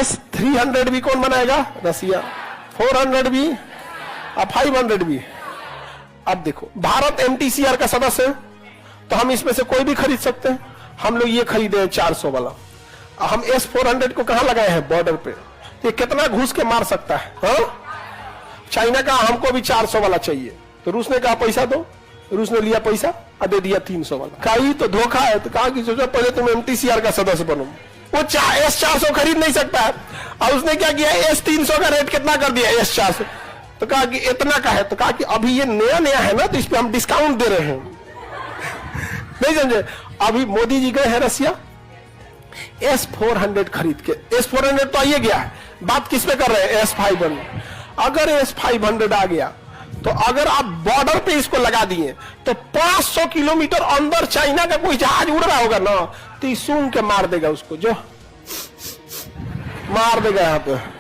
S-300 भी कौन बनाएगा? रसिया। 400 भी और 500 भी। अब देखो, भारत MTCR का सदस्य है, तो हम इसमें से कोई भी खरीद सकते हैं। हम लोग ये खरीदे हैं 400 वाला, हम S-400 को कहां लगाए हैं? बॉर्डर पे। ये कितना घुस के मार सकता है? हाँ? चाइना का हमको भी 400 वाला चाहिए, तो रूस ने कहा पैसा दो, रूस ने लिया पैसा और दे दिया 300 वाला। कहीं तो धोखा है, तो कहा कि सोचो पहले तुम MTCR का सदस्य बनो। वो S-400 खरीद नहीं सकता है, और उसने क्या किया? S-300 का रेट कितना कर दिया? S-400। तो कहा कि इतना का है, तो कहा कि अभी ये नया नया है ना, तो इस पे हम डिस्काउंट दे रहे हैं। नहीं समझे? अभी मोदी जी गए हैं रसिया, S-400 खरीद के। S-400 तो आइए गया है, बात किस पे कर रहे हैं? S-500। अगर S-500 आ गया, तो अगर आप बॉर्डर पे इसको लगा दिए, तो 500 किलोमीटर अंदर चाइना का कोई जहाज उड़ रहा होगा ना, तो सूंघ के मार देगा उसको, जो मार देगा यहाँ पे।